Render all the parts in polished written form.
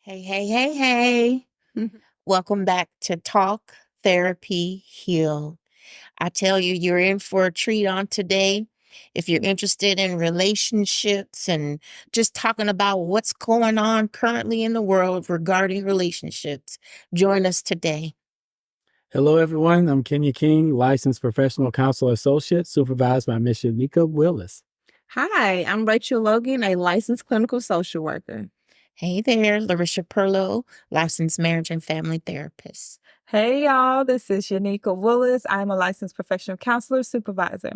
Hey, hey, hey, hey. Welcome back to Talk Therapy Heal. I tell you, you're in for a treat on today. If you're interested in relationships and just talking about what's going on currently in the world regarding relationships, join us today. Hello, everyone. I'm Kenya King, licensed professional counselor associate, supervised by Ms. Shanika Willis. Hi, I'm Rachel Logan, a licensed clinical social worker. Hey there, Larissa Perlow, licensed marriage and family therapist. Hey y'all, this is Yanika Willis. I'm a licensed professional counselor supervisor.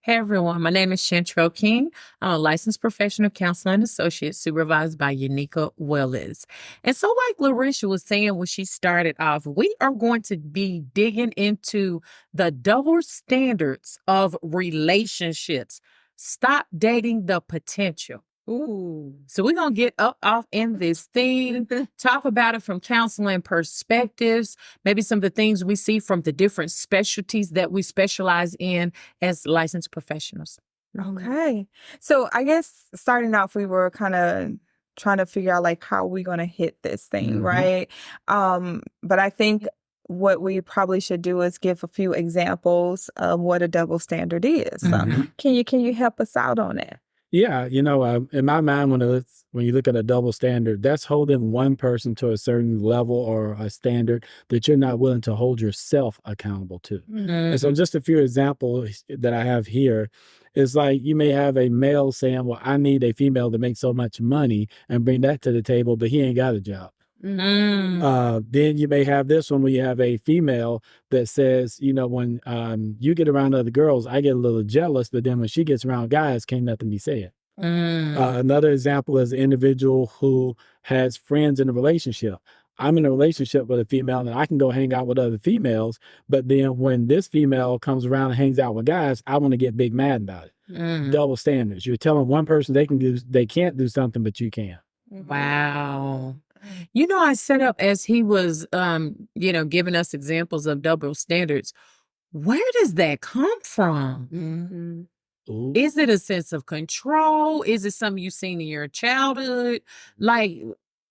Hey everyone, my name is Chantrell King. I'm a licensed professional counselor and associate supervised by Unica Willis. And so like Larissa was saying when she started off, we are going to be digging into the double standards of relationships. Stop dating the potential. Ooh. So we're going to get off in this theme, talk about it from counseling perspectives, maybe some of the things we see from the different specialties that we specialize in as licensed professionals. Okay. So I guess starting off, we were kind of trying to figure out like how we're going to hit this thing, right? But I think what we probably should do is give a few examples of what a double standard is. So can you help us out on that? Yeah, in my mind, when you look at a double standard, that's holding one person to a certain level or a standard that you're not willing to hold yourself accountable to. And so just a few examples that I have here is like you may have a male saying, well, I need a female to make so much money and bring that to the table, but he ain't got a job. Then you may have this one where you have a female that says, when you get around other girls, I get a little jealous, but then when she gets around guys, can't nothing be said. Another example is an individual who has friends in a relationship. I'm in a relationship with a female and I can go hang out with other females, but then when this female comes around and hangs out with guys, I want to get big mad about it. Double standards. You're telling one person they can't do something, but you can. Wow. I set up as he was, giving us examples of double standards. Where does that come from? Is it a sense of control? Is it something you've seen in your childhood? Like,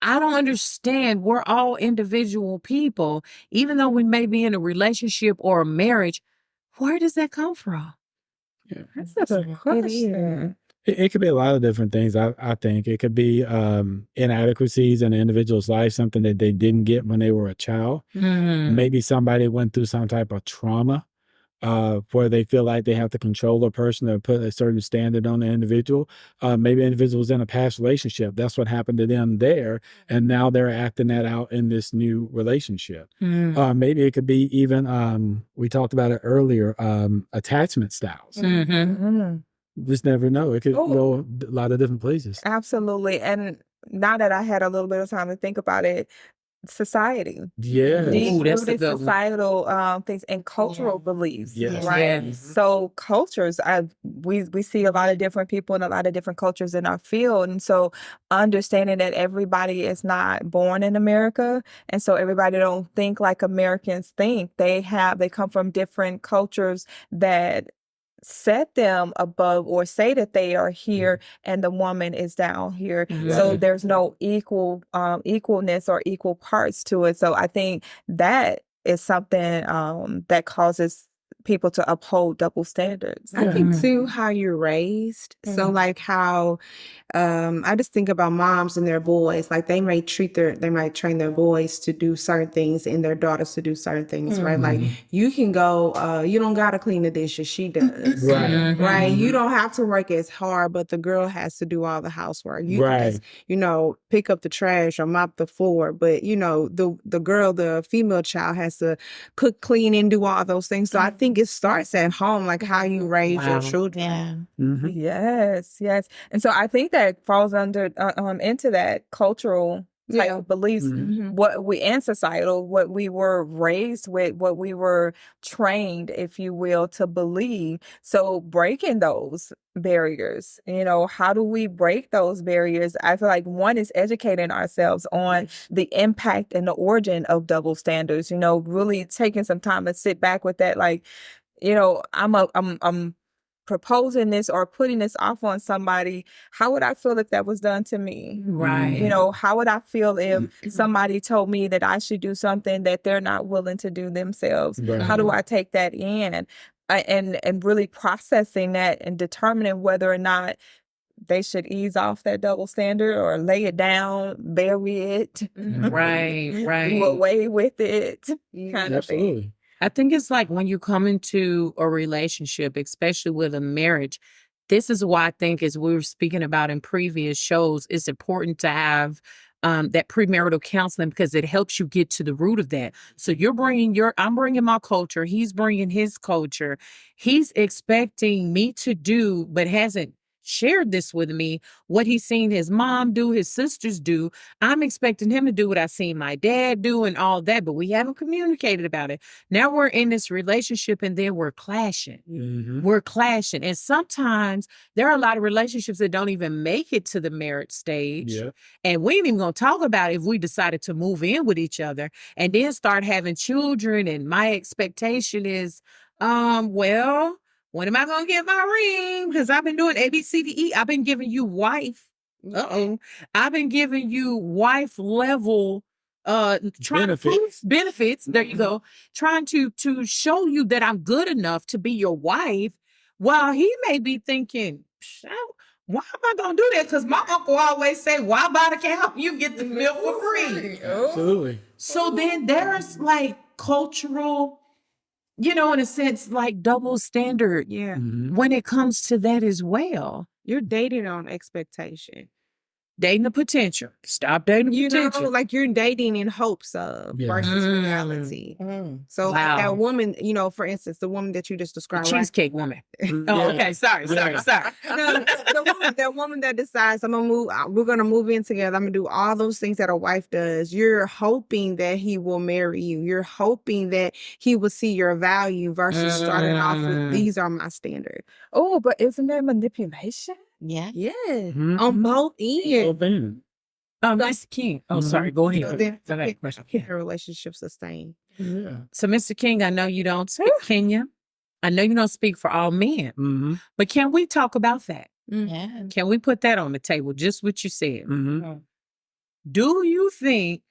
I don't understand. We're all individual people, even though we may be in a relationship or a marriage. Where does that come from? Yeah. That's a good question. It could be a lot of different things. I think it could be inadequacies in an individual's life, something that they didn't get when they were a child. Maybe somebody went through some type of trauma where they feel like they have to control a person or put a certain standard on the individual. Maybe individuals in a past relationship. That's what happened to them there. And now they're acting that out in this new relationship. Maybe it could be even, we talked about it earlier, attachment styles. Just never know. It could go a lot of different places. Absolutely. And now that I had a little bit of time to think about it, society. Yeah. That's a good one. Societal things and cultural beliefs. Yes. Right. Yes. So cultures, we see a lot of different people in a lot of different cultures in our field. And so understanding that everybody is not born in America. And so everybody don't think like Americans think. They come from different cultures that set them above or say that they are here and the woman is down here. So there's no equalness or equal parts to it. So I think that is something that causes people to uphold double standards. I think too how you're raised. So like how I just think about moms and their boys. Like they might train their boys to do certain things and their daughters to do certain things, right? Like you can go, you don't gotta clean the dishes, she does. Right. You don't have to work as hard, but the girl has to do all the housework. You can just, pick up the trash or mop the floor. But the female child has to cook, clean, and do all those things. So I think it starts at home, like how you raise your children. Yes. And so I think that falls under into that cultural type of beliefs, societal, what we were raised with, what we were trained, if you will, to believe. So breaking those barriers, how do we break those barriers? I feel like one is educating ourselves on the impact and the origin of double standards, really taking some time to sit back with that. Like, I'm proposing this or putting this off on somebody, how would I feel if that was done to me? Right. You know, how would I feel if somebody told me that I should do something that they're not willing to do themselves? Right. How do I take that in? And really processing that and determining whether or not they should ease off that double standard or lay it down, bury it, Right. do Right. away with it, kind of thing. Absolutely. I think it's like when you come into a relationship, especially with a marriage, this is why I think, as we were speaking about in previous shows, it's important to have that premarital counseling, because it helps you get to the root of that. So I'm bringing my culture. He's bringing his culture. He's expecting me to do, but hasn't shared this with me, what he's seen his mom do, his sisters do. I'm expecting him to do what I seen my dad do and all that, but we haven't communicated about it. Now we're in this relationship and then we're clashing. We're clashing. And sometimes there are a lot of relationships that don't even make it to the marriage stage. Yeah. And we ain't even going to talk about it if we decided to move in with each other and then start having children. And my expectation is, well, when am I going to get my ring? Because I've been doing A, B, C, D, E. I've been giving you wife. I've been giving you wife level benefits. There you go. Trying to show you that I'm good enough to be your wife, while he may be thinking, why am I going to do that? Because my uncle always say, why buy the cow? You get the milk for free. Absolutely. So then there's like cultural, in a sense, like double standard Yeah. when it comes to that as well. You're dating on expectation. Dating the potential. Stop dating the You potential. know, like you're dating in hopes of versus reality. So like that woman, for instance, the woman that you just The described, right? cheesecake woman. Oh, okay. Sorry. No, that woman that decides we're gonna move in together. I'm gonna do all those things that a wife does. You're hoping that he will marry you. You're hoping that he will see your value versus starting off with these are my standard. Oh, but isn't that manipulation? Yeah. Yeah, on both ends. Mr. King. Oh, sorry. Go ahead. So then, Go ahead. can a relationship sustain? Yeah. So, Mr. King, I know you don't speak Kenya. I know you don't speak for all men, but can we talk about that? Yeah. Can we put that on the table? Just what you said. Do you think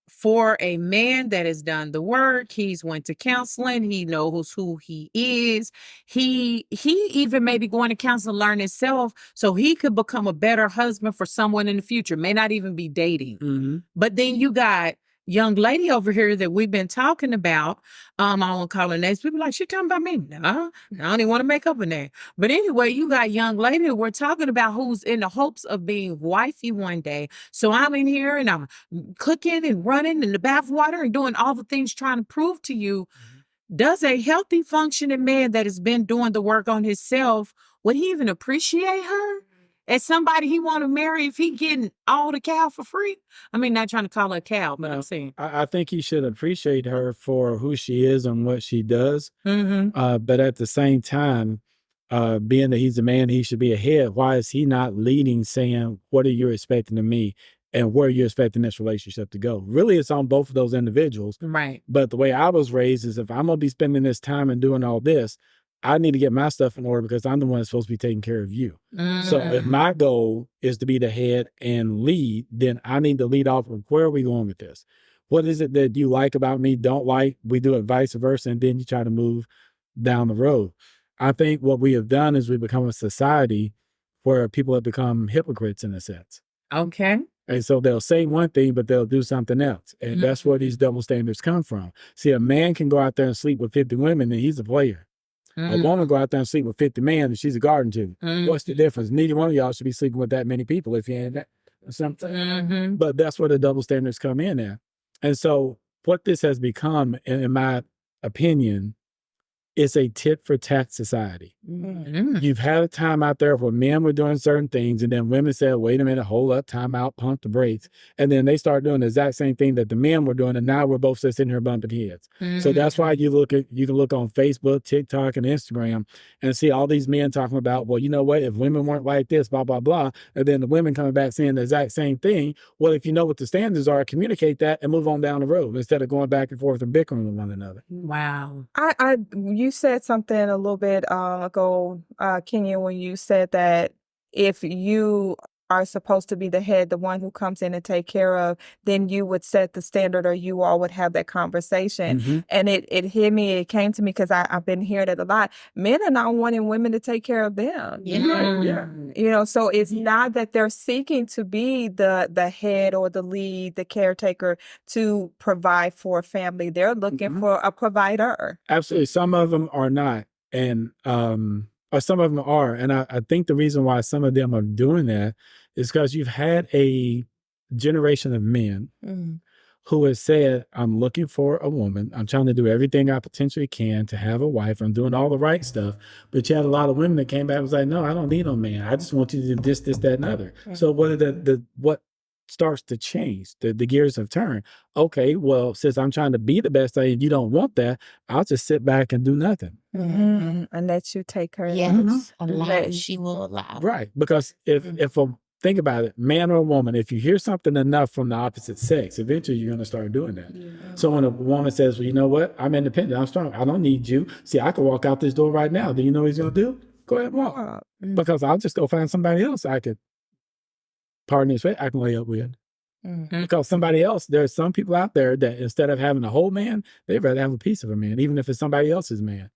for a man that has done the work, he's went to counseling, he knows who he is, he even maybe going to counseling, learn himself so he could become a better husband for someone in the future, may not even be dating. But then you got young lady over here that we've been talking about. I won't call her names. People like, she talking about me. No, I don't even want to make up a name. But anyway, you got young lady that we're talking about who's in the hopes of being wifey one day. So I'm in here and I'm cooking and running in the bath water and doing all the things trying to prove to you. Does a healthy functioning man that has been doing the work on himself, would he even appreciate her as somebody he want to marry if he getting all the cow for free? I mean, not trying to call her a cow, but I'm saying. I think he should appreciate her for who she is and what she does. But at the same time, being that he's a man, he should be ahead. Why is he not leading, saying, what are you expecting of me? And where you're expecting this relationship to go? Really, it's on both of those individuals. Right. But the way I was raised is if I'm going to be spending this time and doing all this, I need to get my stuff in order because I'm the one that's supposed to be taking care of you. So if my goal is to be the head and lead, then I need to lead off of where are we going with this? What is it that you like about me, don't like? We do it vice versa, and then you try to move down the road. I think what we have done is we become a society where people have become hypocrites in a sense. Okay. And so they'll say one thing, but they'll do something else. And that's where these double standards come from. See, a man can go out there and sleep with 50 women and he's a player. A woman go out there and sleep with 50 men and she's a garden too. What's the difference? Neither one of y'all should be sleeping with that many people if you ain't that or something. But that's where the double standards come in at. And so what this has become, in my opinion, is a tit for tat society. You've had a time out there where men were doing certain things and then women said, wait a minute, hold up, time out, pump the brakes. And then they start doing the exact same thing that the men were doing. And now we're both just sitting here bumping heads. So that's why you can look on Facebook, TikTok, and Instagram and see all these men talking about, well, you know what, if women weren't like this, blah, blah, blah. And then the women coming back saying the exact same thing. Well, if you know what the standards are, communicate that and move on down the road instead of going back and forth and bickering with one another. Wow. you said something a little bit ago, Kenya, when you said that if you are supposed to be the head, the one who comes in and take care of, then you would set the standard, or you all would have that conversation. And it hit me, it came to me because I've been hearing it a lot. Men are not wanting women to take care of them. So it's not that they're seeking to be the head or the lead, the caretaker to provide for a family. They're looking for a provider. Absolutely. Some of them are not. And or some of them are. And I think the reason why some of them are doing that is because you've had a generation of men who has said, I'm looking for a woman. I'm trying to do everything I potentially can to have a wife. I'm doing all the right stuff. But you had a lot of women that came back and was like, no, I don't need no man. I just want you to do this, that, and other. So what starts to change? The gears have turned. Okay, well, since I'm trying to be the best and you don't want that, I'll just sit back and do nothing. And let you take her. Yes, allow. She will allow. Right. Because if think about it, man or woman, if you hear something enough from the opposite sex, eventually you're going to start doing that. So when a woman says, well, you know what? I'm independent. I'm strong. I don't need you. See, I can walk out this door right now. Do you know what he's going to do? Go ahead and walk. Because I'll just go find somebody else I could, pardon this way, I can lay up with. Because somebody else, there's some people out there that instead of having a whole man, they'd rather have a piece of a man, even if it's somebody else's man.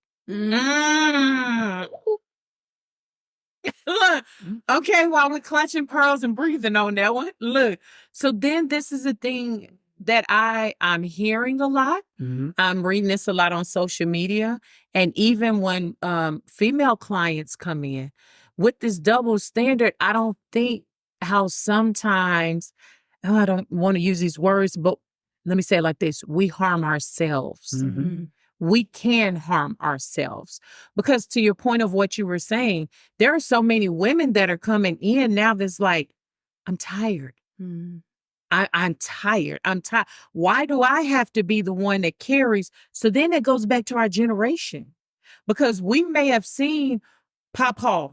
Look, okay, while we're clutching pearls and breathing on that one, look. So then this is a thing that I'm hearing a lot. I'm reading this a lot on social media. And even when female clients come in with this double standard, I don't think how sometimes, I don't want to use these words, but let me say it like this. We harm ourselves. We can harm ourselves because to your point of what you were saying, there are so many women that are coming in now that's like, I'm tired. I'm tired. I'm tired. Why do I have to be the one that carries? So then it goes back to our generation because we may have seen Papa.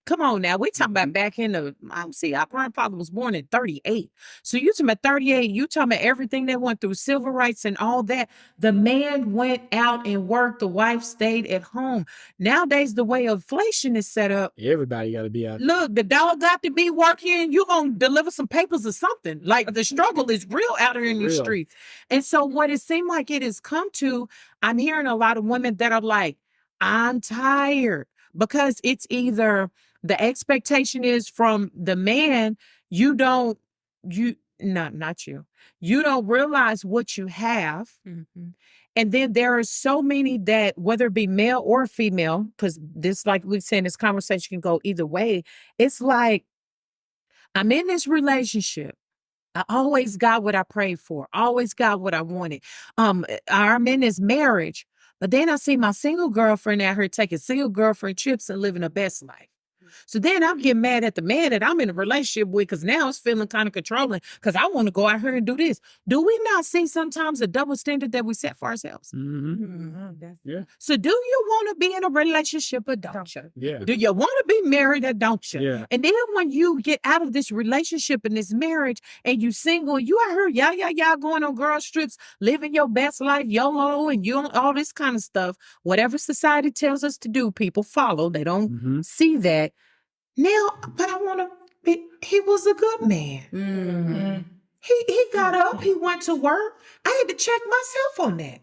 Come on now. We talking about back in the, our grandfather was born in 38. So you talking about 38, you talking about everything that went through civil rights and all that. The man went out and worked. The wife stayed at home. Nowadays, the way inflation is set up. Everybody got to be out. Look, the dog got to be working. You're going to deliver some papers or something. Like the struggle is real out here in the streets. And so what it seemed like it has come to, I'm hearing a lot of women that are like, I'm tired. Because it's either the expectation is from the man, you don't realize what you have. And then there are so many that, whether it be male or female, because this, like we said, this conversation can go either way. It's like, I'm in this relationship. I always got what I prayed for, always got what I wanted. I'm in this marriage. But then I see my single girlfriend out here taking single girlfriend trips and living her best life. So then I'm getting mad at the man that I'm in a relationship with because now it's feeling kind of controlling because I want to go out here and do this. Do we not see sometimes a double standard that we set for ourselves? So do you want to be in a relationship or don't you? Do you want to be married or don't you? And then when you get out of this relationship and this marriage and you single, you out here, y'all going on girl trips, living your best life, YOLO, and you all this kind of stuff. Whatever society tells us to do, people follow. They don't see that. Now, but I want to be, he was a good man. He got up, he went to work. I had to check myself on that.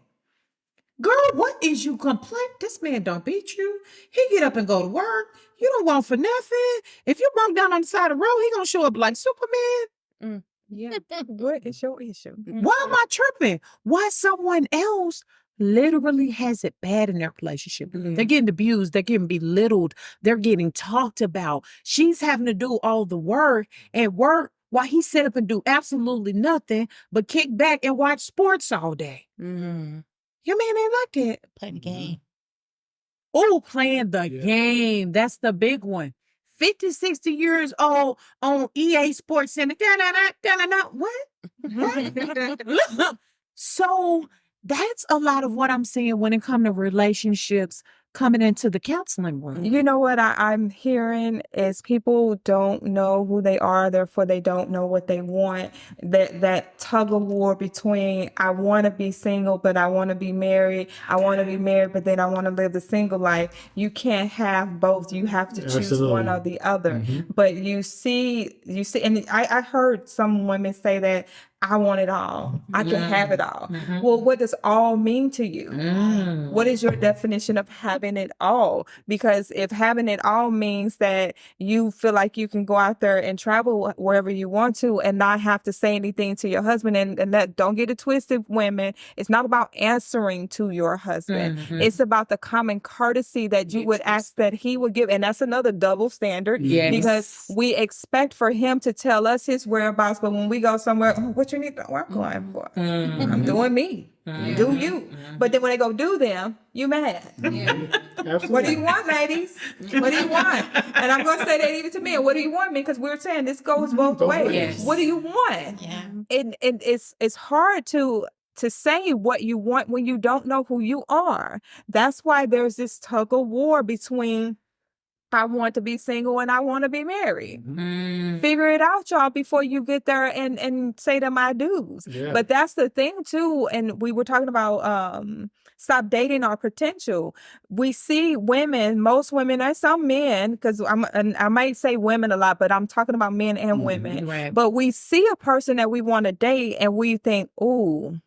Girl, what is you complain? This man don't beat you. He get up and go to work. You don't want for nothing. If you broke down on the side of the road, he gonna show up like Superman. What is your issue? Why am I tripping? Why someone else literally has it bad in their relationship? They're getting abused. They're getting belittled. They're getting talked about. She's having to do all the work and work while he sit up and do absolutely nothing but kick back and watch sports all day. Your man ain't like that. Playing the game. Oh, playing the game. That's the big one. 50, 60 years old on EA Sports Center. What? So that's a lot of what I'm seeing when it comes to relationships coming into the counseling room? You know what I'm hearing is people don't know who they are, therefore they don't know what they want. That tug of war between I want to be single, but I want to be married. I want to be married, but then I want to live the single life. You can't have both. You have to choose one or the other. But you see, and I heard some women say that I want it all. I can have it all. Well, what does all mean to you? What is your definition of having it all? Because if having it all means that you feel like you can go out there and travel wherever you want to and not have to say anything to your husband, and that, don't get it twisted, women, it's not about answering to your husband. It's about the common courtesy that you would ask that he would give. And that's another double standard because we expect for him to tell us his whereabouts, but when we go somewhere, oh, what you need to work on for? I'm doing me. Do you? But then when they go do them, you mad. What do you want, ladies? What do you want? And I'm going to say that even to men. What do you want, me? Because we're saying this goes both ways. Yes. What do you want? And it's hard to say what you want when you don't know who you are. That's why there's this tug of war between I want to be single and I want to be married. Figure it out, y'all, before you get there and say them I do's. But that's the thing too. And we were talking about stop dating our potential. We see women, most women, and some men, because I might say women a lot, but I'm talking about men and women. Right. But we see a person that we want to date and we think, ooh,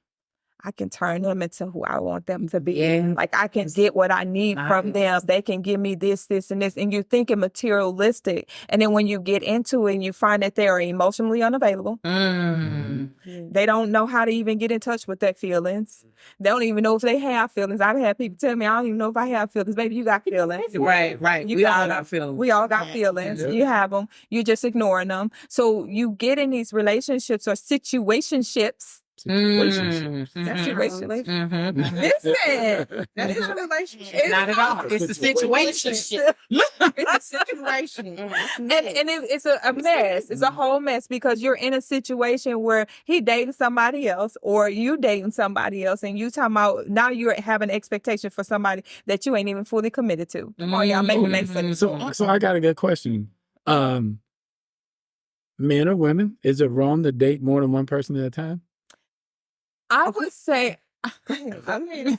I can turn them into who I want them to be. Yeah. Like I can get what I need from them. They can give me this, this, and this. And you're thinking materialistic. And then when you get into it and you find that they are emotionally unavailable, they don't know how to even get in touch with their feelings. They don't even know if they have feelings. I've had people tell me, I don't even know if I have feelings. Baby, you got feelings. Right. We all got feelings. We all got feelings. You have them. You're just ignoring them. So you get in these relationships or situationships. Situations. That's your relationship. Listen, that is a relationship. Not at all. It's a situation. It's a situation. And it's a mess. It's a whole mess because you're in a situation where he dating somebody else or you dating somebody else, and you talking about now you're having an expectation for somebody that you ain't even fully committed to. Come on, y'all, make it make sense. So I got a good question. Men or women, is it wrong to date more than one person at a time? I would say, I'm going to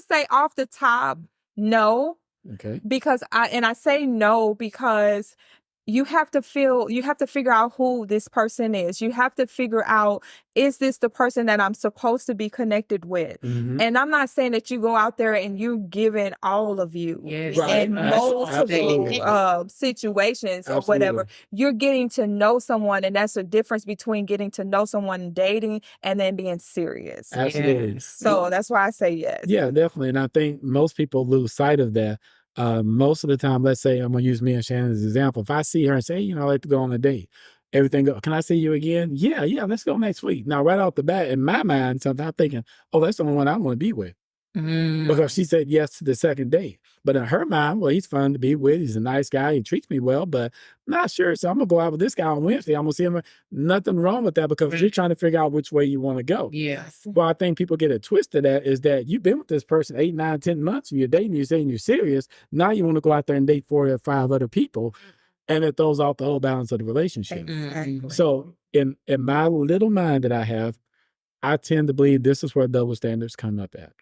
say off the top, no. Okay. Because I say no because you have to figure out who this person is. You have to figure out, is this the person that I'm supposed to be connected with? And I'm not saying that you go out there and you give it all of you in multiple situations or whatever. You're getting to know someone, and that's the difference between getting to know someone, dating, and then being serious. Absolutely. So that's why I say yes. Yeah, definitely. And I think most people lose sight of that. Most of the time, let's say I'm going to use me and Shannon as an example. If I see her and say, I'd like to go on a date, everything go, can I see you again? Yeah, let's go next week. Now, right off the bat, in my mind, sometimes I'm thinking, oh, that's the only one I want to be with. Because she said yes to the second date. But in her mind, well, he's fun to be with. He's a nice guy. He treats me well, but I'm not sure. So I'm going to go out with this guy on Wednesday. I'm going to see him. Nothing wrong with that because you're trying to figure out which way you want to go. Yes. Well, I think people get a twist to that is that you've been with this person 8, 9, 10 months and you're dating, you're saying you're serious. Now you want to go out there and date 4 or 5 other people. And it throws off the whole balance of the relationship. Exactly. So in my little mind that I have, I tend to believe this is where double standards come up at.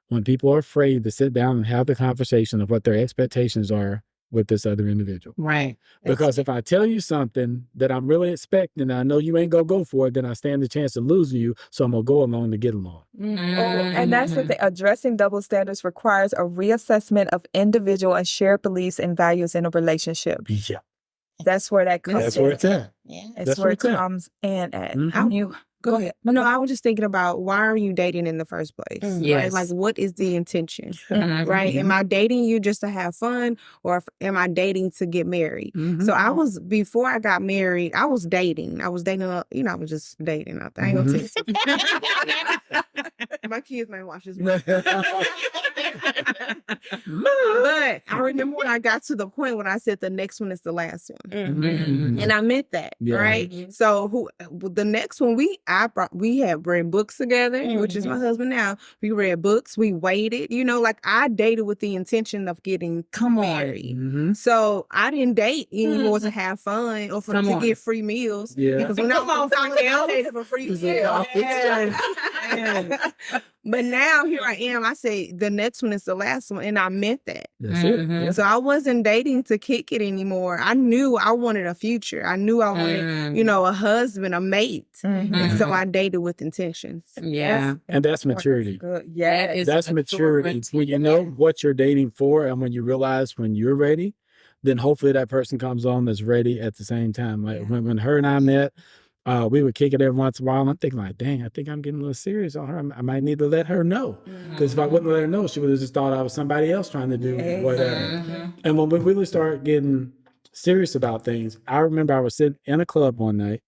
When people are afraid to sit down and have the conversation of what their expectations are with this other individual. Right. Because if I tell you something that I'm really expecting, and I know you ain't going to go for it, then I stand the chance of losing you. So I'm going to go along to get along. And that's the thing. Addressing double standards requires a reassessment of individual and shared beliefs and values in a relationship. Yeah. That's where that comes That's where it's at. Yeah. It's where it comes in at. You go ahead. No, I was just thinking about why are you dating in the first place? Yes. Right? Like, what is the intention? Right? Am I dating you just to have fun, or am I dating to get married? So before I got married, I was dating. I was dating, I was just dating. I ain't gonna tell you. My kids may watch this. But I remember when I got to the point when I said the next one is the last one. And I meant that, right? So the next one we had read books together, which is my husband now. We read books, we waited, like I dated with the intention of getting married. So I didn't date anymore to have fun or to get free meals. Because when I dated for free meals. But now here I am. I say the next one is the last one, and I meant that. That's it. So I wasn't dating to kick it anymore. I knew I wanted a future. I knew I wanted, a husband, a mate. And so I dated with intentions. Yeah. And that's maturity. Yeah. That's maturity. When you know what you're dating for and when you realize when you're ready, then hopefully that person comes on that's ready at the same time. Like when her and I met, we would kick it every once in a while. And I'm thinking like, dang, I think I'm getting a little serious on her. I might need to let her know. Because if I wouldn't let her know, she would have just thought I was somebody else trying to do whatever. And when we really started getting serious about things, I remember I was sitting in a club one night.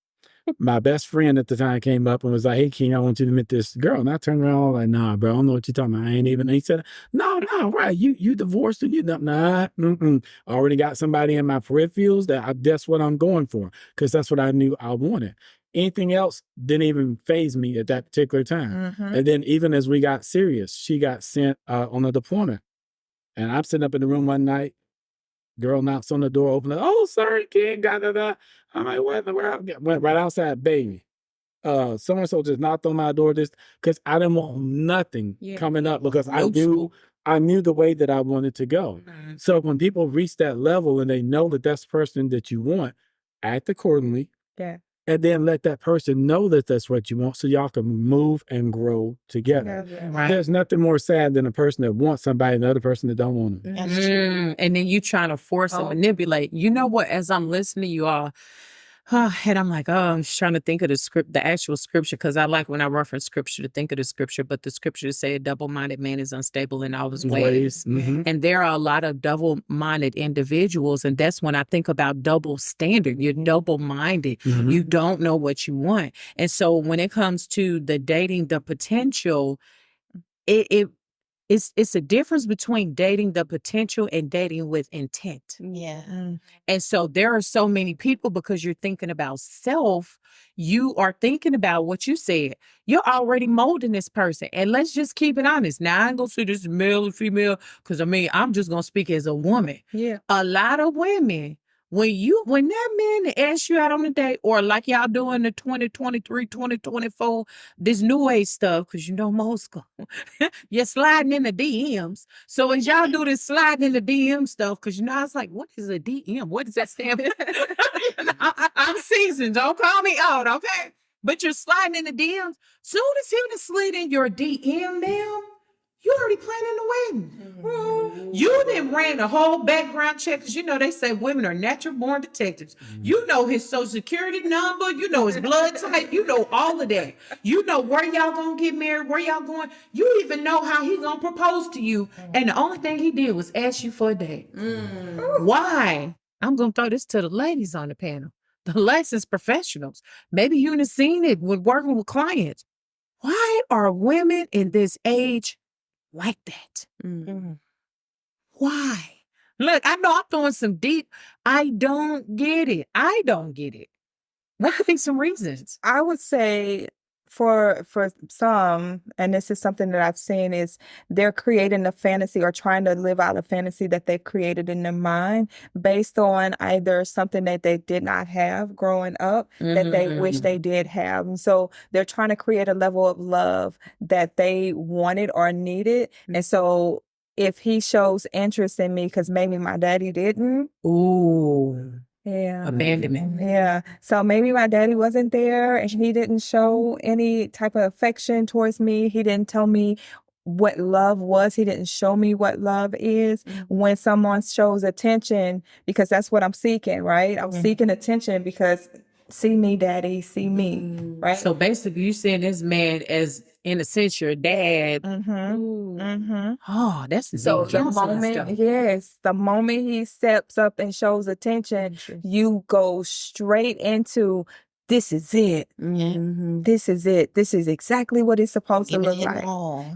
My best friend at the time came up and was like, hey, King, I want you to meet this girl. And I turned around like, nah, bro, I don't know what you're talking about. I ain't even. And he said, no, right. You divorced and you nah. I already got somebody in my peripherals that's what I'm going for. Because that's what I knew I wanted. Anything else didn't even faze me at that particular time. And then even as we got serious, she got sent on a deployment. And I'm sitting up in the room one night. Girl knocks on the door, opens it. Oh, sorry, kid. Da. I'm like, what in the world? Went right outside, baby. So-and-so just knocked on my door because I didn't want nothing coming up because I knew the way that I wanted to go. So when people reach that level and they know that that's the person that you want, act accordingly. Yeah. And then let that person know that that's what you want so y'all can move and grow together. Right. There's nothing more sad than a person that wants somebody and another person that don't want them. And then you trying to force and manipulate. You know what? As I'm listening to you all, and I'm like, I'm just trying to think of the actual scripture, because I like when I reference scripture to think of the scripture, but the scripture say a double-minded man is unstable in all his ways. And there are a lot of double-minded individuals, and that's when I think about double standard. You're double-minded. You don't know what you want. And so when it comes to the dating the potential, it's a difference between dating the potential and dating with intent. Yeah. And so there are so many people, because you're thinking about self, you are thinking about what you said. You're already molding this person. And let's just keep it honest. Now, I ain't gonna say this is male or female, because I'm just gonna speak as a woman. Yeah. A lot of women, when that man asks you out on a date, or like y'all doing the 2023, 2024, this new age stuff, because most school, you're sliding in the DMs. So as y'all do this sliding in the DM stuff, because I was like, what is a DM? What does that stand for? I'm seasoned. Don't call me out, okay? But you're sliding in the DMs. Soon as he would slid in your DM now, you already planning the wedding. You done ran the whole background check, because they say women are natural born detectives. You know his social security number, you know his blood type, you know all of that. You know where y'all gonna get married, where y'all going. You even know how he gonna propose to you. And the only thing he did was ask you for a date. Why? I'm gonna throw this to the ladies on the panel. The licensed professionals. Maybe you done seen it with working with clients. Why are women in this age like that? Why? Look, I know I'm throwing some deep. I don't get it. What could be some reasons? I would say for some, and this is something that I've seen, is they're creating a fantasy or trying to live out a fantasy that they've created in their mind based on either something that they did not have growing up that they wish they did have. And so they're trying to create a level of love that they wanted or needed. And so if he shows interest in me because maybe my daddy didn't. Yeah. Abandonment. Yeah. So maybe my daddy wasn't there and he didn't show any type of affection towards me. He didn't tell me what love was. He didn't show me what love is. When someone shows attention, because that's what I'm seeking, right? I'm seeking attention because see me, daddy, see me, right? So basically you saying this man as, in a sense, your dad. Oh, that's so the moment, the moment he steps up and shows attention, you go straight into this is it. This is it. This is exactly what it's supposed to look like.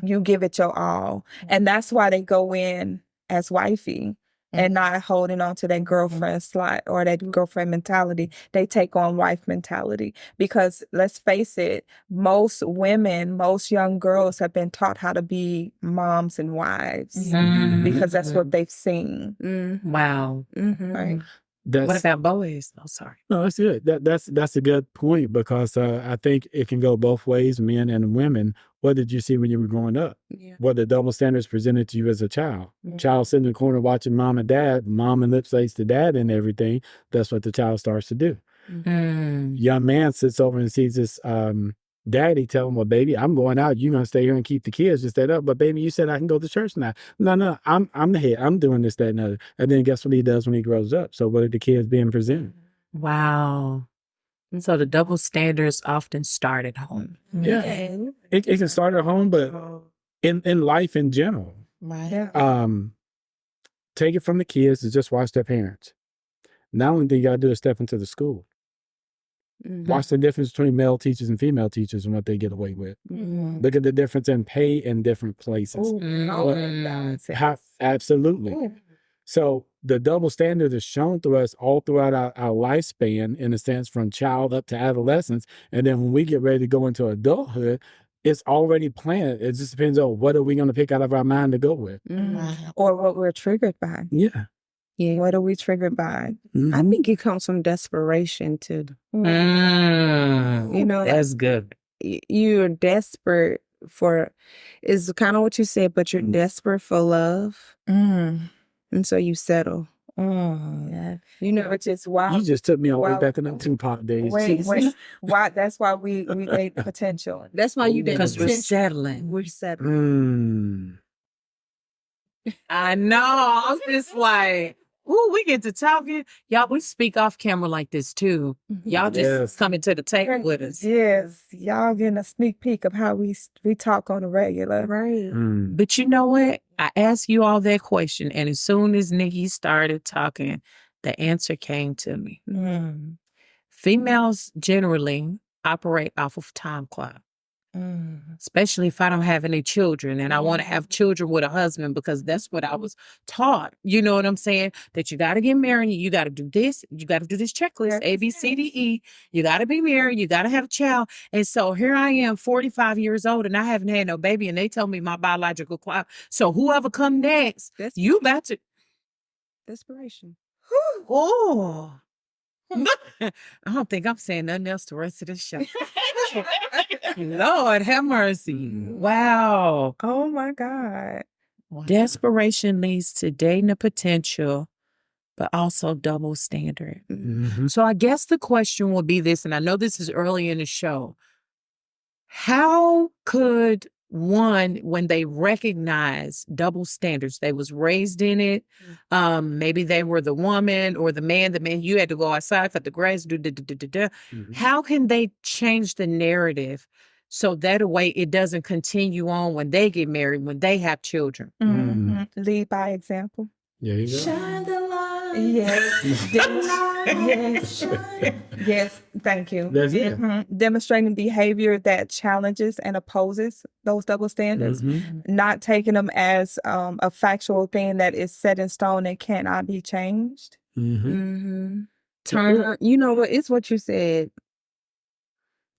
You give it your all. And that's why they go in as wifey and not holding on to that girlfriend slot or that girlfriend mentality. They take on wife mentality because let's face it, most women, most young girls have been taught how to be moms and wives because that's what they've seen. Wow. Right. What about boys? Oh, sorry. No, that's good. That's a good point because I think it can go both ways, men and women. What did you see when you were growing up? What the double standards presented to you as a child? Child sitting in the corner watching mom and dad, mom and lip slates to dad and everything. That's what the child starts to do. Young man sits over and sees this daddy tell him, well, baby, I'm going out. You're going to stay here and keep the kids. Just that up. But baby, you said I can go to church now. No, I'm the head. I'm doing this, that, and other. And then guess what he does when he grows up? So what are the kids being presented? Wow. So the double standards often start at home. Yeah. It can start at home, but in life in general. Right. Take it from the kids to just watch their parents. Now only thing you got to do is step into the school. Watch the difference between male teachers and female teachers and what they get away with. Look at the difference in pay in different places. Absolutely. So the double standard is shown to us all throughout our lifespan, in a sense, from child up to adolescence. And then when we get ready to go into adulthood, it's already planned. It just depends on what are we going to pick out of our mind to go with. Or what we're triggered by. Yeah. What are we triggered by? I think it comes from desperation too. You know, That's good. You're desperate for, is kind of what you said, but you're desperate for love. And so you settle. You know, which is why You just took me all the way back to them Tupac days. Why? That's why we date potential. That's why you did. Because we're settling. We're settling. I know. I'm just like, ooh, we get to talking. Y'all, we speak off camera like this too. Y'all just coming to the table with us. Yes. Y'all getting a sneak peek of how we talk on a regular. Right. But you know what? I asked you all that question, and as soon as Nikki started talking, the answer came to me. Females generally operate off of time clock. Especially if I don't have any children and I want to have children with a husband, because that's what I was taught. You know what I'm saying? That you got to get married. You got to do this. You got to do this checklist, A, B, C, D, E. You got to be married. You got to have a child. And so here I am, 45 years old, and I haven't had no baby. And they tell me my biological clock. So whoever come next, you about to. Desperation. Oh. I don't think I'm saying nothing else the rest of this show. Lord have mercy. Wow. Oh my God. Desperation leads to dating the potential, but also double standard. So I guess the question will be this, and I know this is early in the show. How could one, when they recognize double standards, they was raised in it, maybe they were the woman or the man, you had to go outside, cut the grass, how can they change the narrative so that way it doesn't continue on when they get married, when they have children? Lead by example. There you go. Shine the light. Yes. Yes. Thank you. That's it. Demonstrating behavior that challenges and opposes those double standards, not taking them as a factual thing that is set in stone and cannot be changed. Turn. You know what? It's what you said.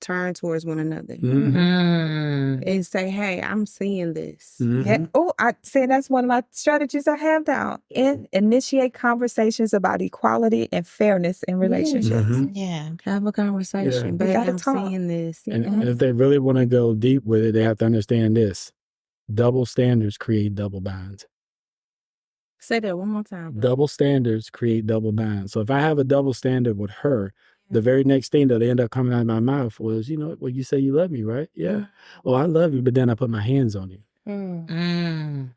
Turn towards one another and say, "Hey, I'm seeing this." Yeah. Oh, I say that's one of my strategies I have now. Initiate conversations about equality and fairness in relationships. Have a conversation. We Babe, gotta I'm talk. seeing this. And if they really want to go deep with it, they have to understand this. Double standards create double binds. Say that one more time. Bro. Double standards create double binds. So if I have a double standard with her, the very next thing that end up coming out of my mouth was, you know, well, you say you love me, right? Yeah. Well, I love you, but then I put my hands on you.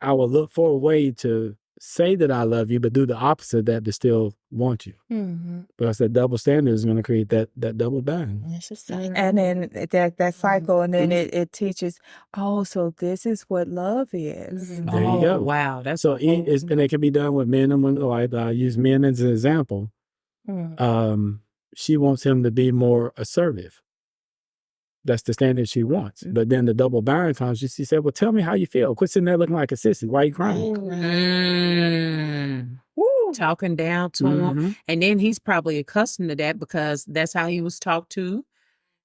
I will look for a way to say that I love you, but do the opposite of that to still want you. Because that double standard is going to create that double bind. And then that cycle, and then it teaches, oh, so this is what love is. There you go. Wow. That's so and it can be done with men and women. I use men as an example. she wants him to be more assertive. That's the standard she wants. But then the double bind comes, she said, well, tell me how you feel. Quit sitting there looking like a sissy. Why are you crying? Talking down to him. And then he's probably accustomed to that because that's how he was talked to.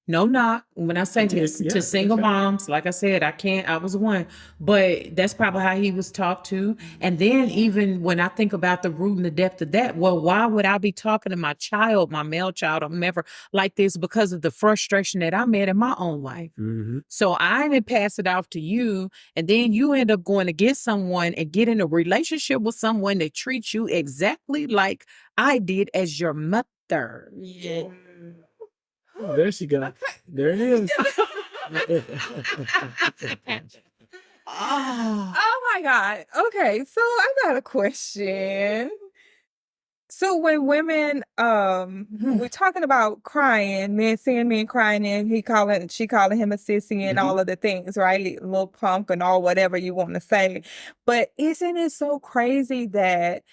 No knock. When I say to single moms, like I said, I was one, but that's probably how he was talked to. And then even when I think about the root and the depth of that, well, why would I be talking to my child, my male child or whomever like this? Because of the frustration that I met in my own life. So I didn't pass it off to you. And then you end up going to get someone and get in a relationship with someone that treats you exactly like I did as your mother. Yeah. Oh, there she goes. There it is. Oh my God. Okay, so I got a question. So when women, we're talking about crying, seeing men crying, and she calling him a sissy and all of the things, right? Little punk and all whatever you want to say. But isn't it so crazy that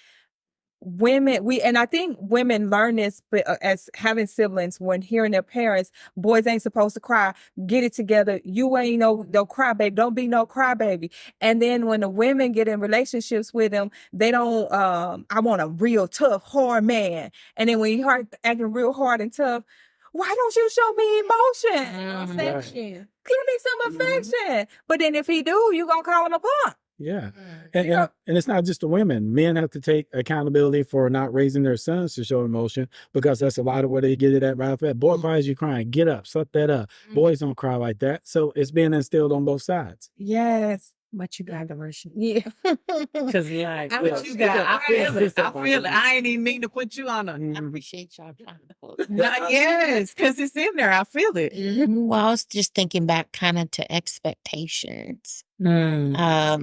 and I think women learn this as having siblings when hearing their parents, boys ain't supposed to cry, get it together, you ain't no crybaby, don't be no crybaby. And then when the women get in relationships with them, they don't, I want a real tough, hard man. And then when you start acting real hard and tough, why don't you show me emotion? Affection. Give me some affection. But then if he do, you gonna call him a punk. Yeah. And it's not just the women. Men have to take accountability for not raising their sons to show emotion, because that's a lot of where they get it at right off that. Boy cries, you crying. Get up, suck that up. Boys don't cry like that. So it's being instilled on both sides. Yes. But you got the version. Yeah. Because like, what you got, I feel it. I feel it. I ain't even mean to put you on a. I appreciate y'all trying to pull it. Yes, because it's in there. I feel it. Well, I was just thinking back kind of to expectations. I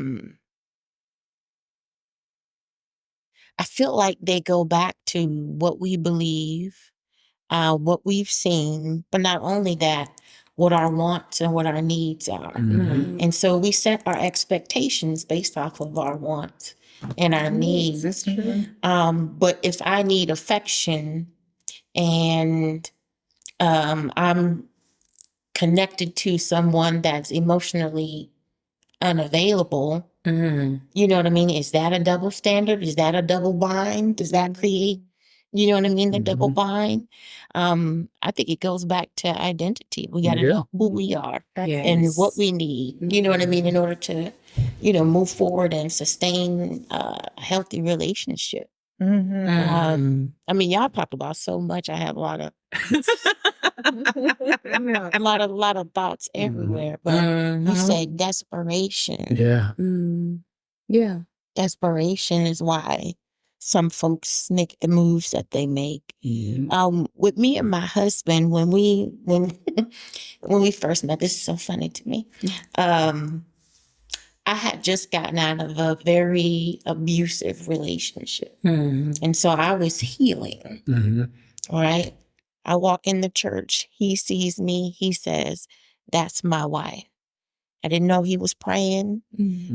feel like they go back to what we believe, what we've seen, but not only that, what our wants and what our needs are. And so we set our expectations based off of our wants and our needs. That's true. But if I need affection and I'm connected to someone that's emotionally unavailable, you know what I mean? Is that a double standard? Is that a double bind? Does that create, you know what I mean, the double bind? I think it goes back to identity. We got to know who we are and what we need, you know what I mean, in order to, move forward and sustain a healthy relationship. I mean, y'all talk about so much. I have a lot of a lot of thoughts everywhere, but you say desperation. Yeah. Yeah. Desperation is why some folks make the moves that they make. With me and my husband, when we first met, this is so funny to me. I had just gotten out of a very abusive relationship. And so I was healing. All right. I walk in the church. He sees me. He says, "That's my wife." I didn't know he was praying.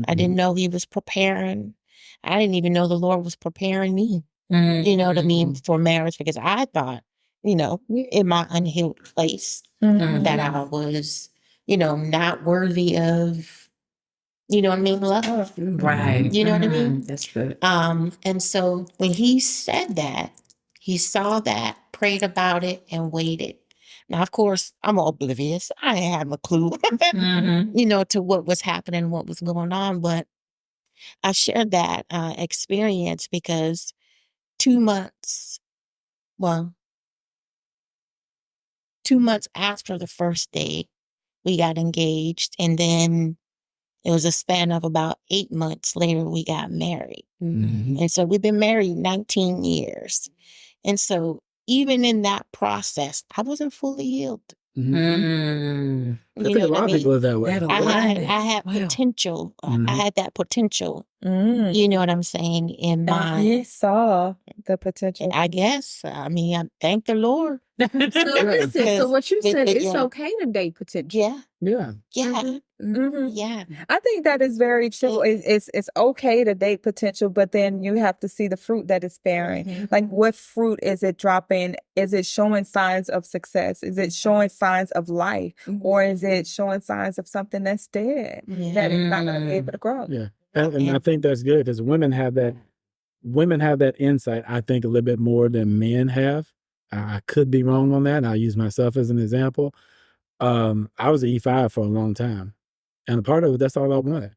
I didn't know he was preparing. I didn't even know the Lord was preparing me, you know what I mean, for marriage, because I thought, in my unhealed place that I was, not worthy of, love. Right. You know what I mean? That's good. And so when he said that, he saw that, prayed about it, and waited. Now, of course, I'm oblivious. I didn't have a clue, to what was happening, what was going on. But I shared that experience because 2 months after the first date, we got engaged. And then it was a span of about 8 months later, we got married. And so we've been married 19 years. And so even in that process, I wasn't fully healed. I think a lot of people are that way. That I awareness. had Wow. potential. I Mhm. had that potential. Mm. You know what I'm saying? In And my, he saw the potential. I guess. I mean, I thank the Lord. So listen, so what you But- said, but it's yeah. okay to date potential. Yeah, Yeah. yeah, Mhm. yeah. I think that is very true. It's okay to date potential, but then you have to see the fruit that it's bearing. Mhm. Like, what fruit is it dropping? Is it showing signs of success? Is it showing signs of life? Or is it showing signs of something that's dead, that is not going to be able to grow? Yeah. And I think that's good because women have that insight, I think, a little bit more than men have. I could be wrong on that. And I'll use myself as an example. I was an E5 for a long time. And a part of it, that's all I wanted.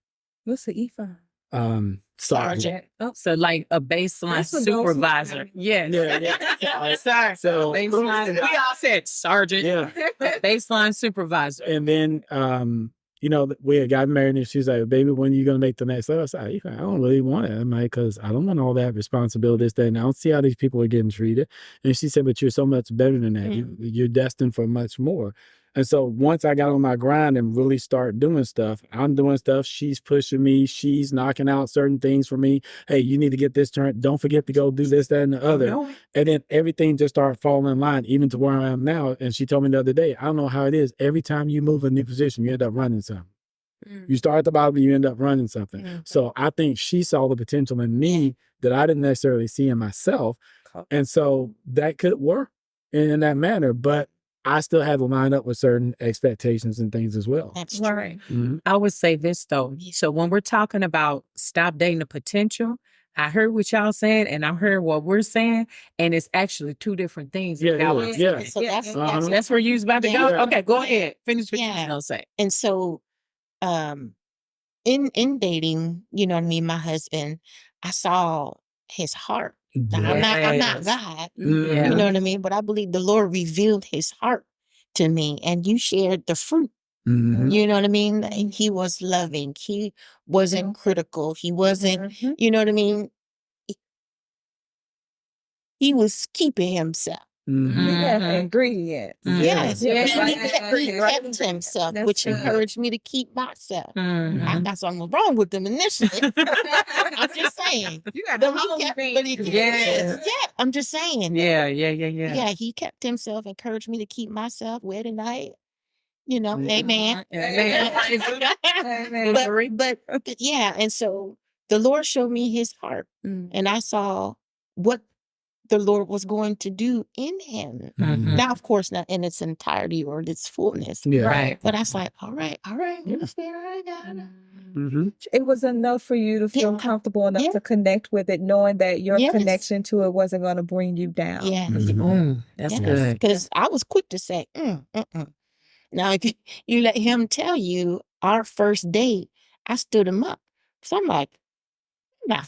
What's the E5? Sergeant. Oh, so like a baseline That's what those who- supervisor. Yes. Yeah. Sorry. So baseline. We all said sergeant. Yeah. Baseline supervisor. And then, we had gotten married and she was like, baby, when are you going to make the next level? I said, I don't really want it. I'm like, because I don't want all that responsibility, this, that, and I don't see how these people are getting treated. And she said, but you're so much better than that. You're destined for much more. And so once I got on my grind and really start doing stuff, I'm doing stuff. She's pushing me. She's knocking out certain things for me. Hey, you need to get this turned. Don't forget to go do this, that, and the other. No. And then everything just started falling in line, even to where I am now. And she told me the other day, I don't know how it is. Every time you move a new position, you end up running something. You start at the bottom, you end up running something. So I think she saw the potential in me that I didn't necessarily see in myself. And so that could work in that manner. But I still had to line up with certain expectations and things as well. That's true. Right. I would say this though. So when we're talking about stop dating the potential, I heard what y'all saying and I heard what we're saying, and it's actually two different things. Yeah, And so That's where you was about to go. Yeah. Okay, go ahead. Finish what you was Yeah. gonna say. And so, in dating, you know what I mean, my husband, I saw his heart. Now, I'm not Yes. God, Yeah. you know what I mean, but I believe the Lord revealed his heart to me, and you shared the fruit. Mhm. You know what I mean? And he was loving. He wasn't critical. He wasn't, you know what I mean? He was keeping himself. Mhm. Yeah, ingredients. Yes. Yes. He kept himself, That's which good. encouraged me to keep myself. I Mhm. got something wrong with him initially. I'm just saying. You got But the he whole kept, thing. but he, Yes. yeah, I'm just saying. Yeah. Yeah, he kept himself, encouraged me to keep myself, wedding night, you know, amen. Amen. But yeah, and so the Lord showed me his heart, and I saw what the Lord was going to do in him. Mhm. Now, of course, not in its entirety or its fullness. Yeah. Right. But I was like, all right, Holy Spirit, I got it. Mhm. It was enough for you to feel Yeah. comfortable enough Yeah. to connect with it, knowing that your Yes. connection to it wasn't going to bring you down. Yeah. That's Yes. good. Because I was quick to say, Now, if you let him tell you our first date, I stood him up. So I'm like, I'm not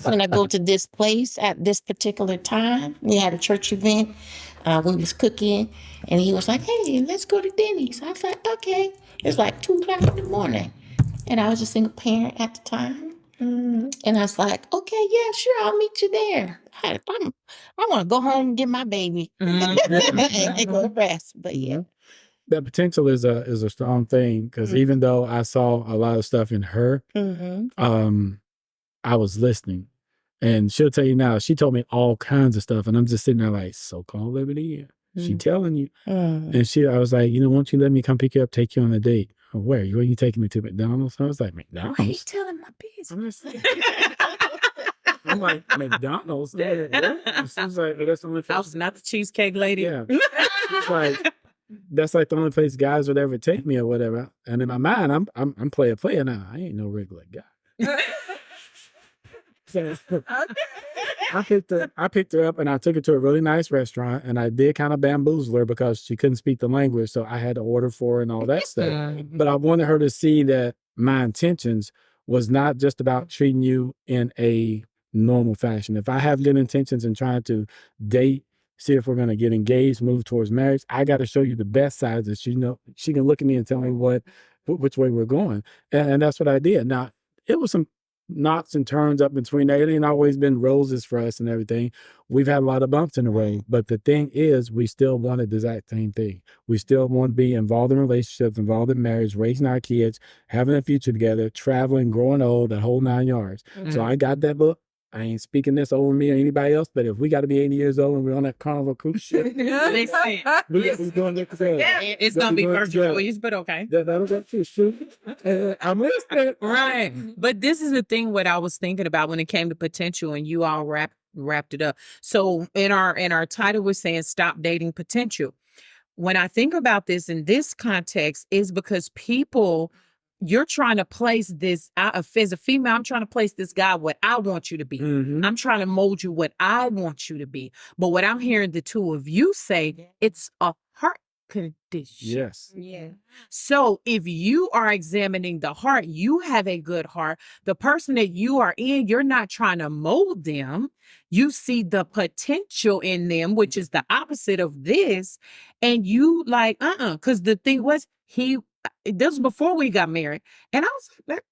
finna go to this place at this particular time. We had a church event. We was cooking, and he was like, "Hey, let's go to Denny's." I was like, "Okay." It's like 2:00 in the morning, and I was a single parent at the time. And I was like, "Okay, yeah, sure, I'll meet you there." I want to go home and get my baby and go to rest. But yeah, That potential is a strong thing because even though I saw a lot of stuff in her, I was listening. And she'll tell you now, she told me all kinds of stuff. And I'm just sitting there like, so-called liberty. She telling you. And I was like, won't you let me come pick you up, take you on a date? Oh, where? Where are you taking me to McDonald's? I was like, McDonald's? Why are you telling my business? I'm like, McDonald's? Yeah. She was like, that's the only I place. was not the cheesecake lady. Yeah. It's like, that's like the only place guys would ever take me or whatever. And in my mind, I'm player now. I ain't no regular guy. So, I picked her up and I took her to a really nice restaurant, and I did kind of bamboozle her because she couldn't speak the language, so I had to order for her and all that stuff. But I wanted her to see that my intentions was not just about treating you in a normal fashion. If I have good intentions and trying to date, see if we're going to get engaged, move towards marriage, I got to show you the best sides that she can look at me and tell me which way we're going. And that's what I did. Now, it was some knots and turns up between there. It ain't always been roses for us and everything. We've had a lot of bumps in the road. But the thing is, we still wanted the exact same thing. We still want to be involved in relationships, involved in marriage, raising our kids, having a future together, traveling, growing old, the whole 9 yards. So I got that book. I ain't speaking this over me or anybody else, but if we got to be 80 years old and we're on that Carnival cruise ship, we doing it together. It's going to be virtual, but okay. I'm listening. Right. But this is the thing what I was thinking about when it came to potential, and you all wrapped it up. So in our title, we're saying stop dating potential. When I think about this in this context is because people, you're trying to place this, as a female, I'm trying to place this guy what I want you to be. I'm trying to mold you what I want you to be. But what I'm hearing the two of you say, it's a heart condition. Yes. Yeah. So if you are examining the heart, you have a good heart. The person that you are in, you're not trying to mold them. You see the potential in them, which is the opposite of this. And you like, because the thing was, this was before we got married. And I was like,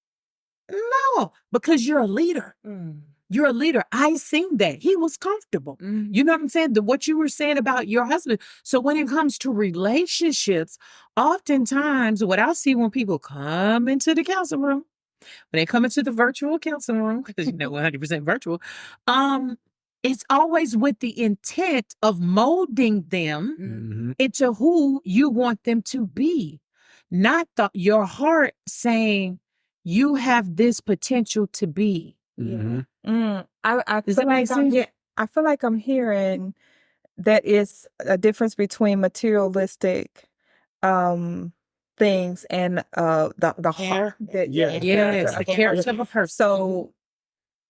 no, because you're a leader. You're a leader. I seen that. He was comfortable. You know what I'm saying? What you were saying about your husband. So when it comes to relationships, oftentimes what I see when people come into the counseling room, when they come into the virtual counseling room, because 100% virtual, it's always with the intent of molding them into who you want them to be. Not your heart saying you have this potential to be. I feel like I'm hearing that it's a difference between materialistic things and the heart. The character of a person. So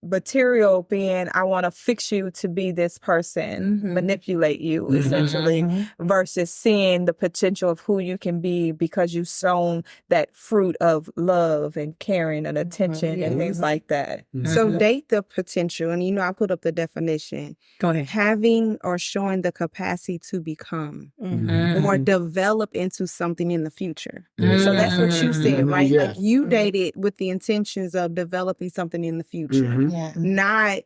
material being, I want to fix you to be this person, manipulate you essentially, versus seeing the potential of who you can be because you've sown that fruit of love and caring and attention and things like that. So date the potential. And I put up the definition. Go ahead. Having or showing the capacity to become or develop into something in the future. So that's what you said, right? Like you dated with the intentions of developing something in the future. Not,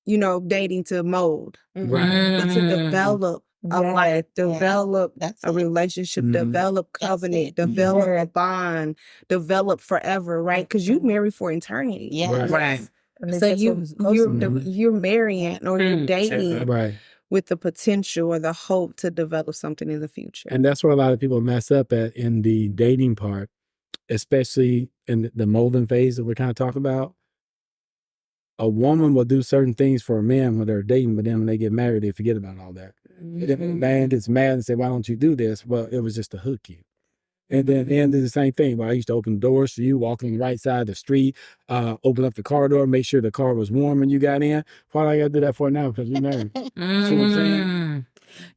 dating to mold, but to develop a life, develop a relationship, develop covenant, develop a bond, develop forever, right? Because you marry for eternity. Right. So you're marrying or you're dating with the potential or the hope to develop something in the future. And that's where a lot of people mess up at in the dating part, especially in the molding phase that we're kind of talking about. A woman will do certain things for a man when they're dating, but then when they get married, they forget about all that. And then the man gets mad and say, why don't you do this? Well, it was just to hook you. And then it's the same thing. Well, I used to open doors for you, walking the right side of the street, open up the car door, make sure the car was warm when you got in. Why do I got to do that for now? Because we're married. See what I'm saying?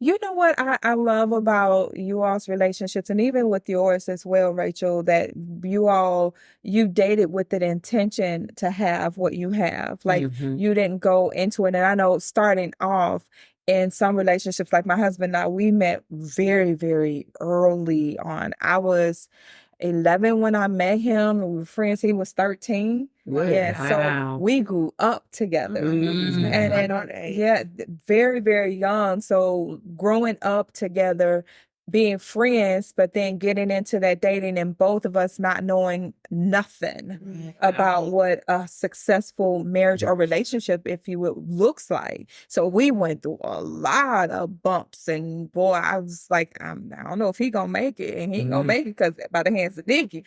You know what I love about you all's relationships, and even with yours as well, Rachel, that you dated with an intention to have what you have. Like you didn't go into it. And I know starting off in some relationships, like my husband and I, we met very, very early on. I was 11 when I met him. We were friends. He was 13. So we grew up together. Very, very young. So growing up together, being friends, but then getting into that dating and both of us not knowing nothing about what a successful marriage or relationship, if you will, looks like. So we went through a lot of bumps, and boy, I was like, I don't know if he gonna make it, and he ain't gonna make it because by the hands of Nikki.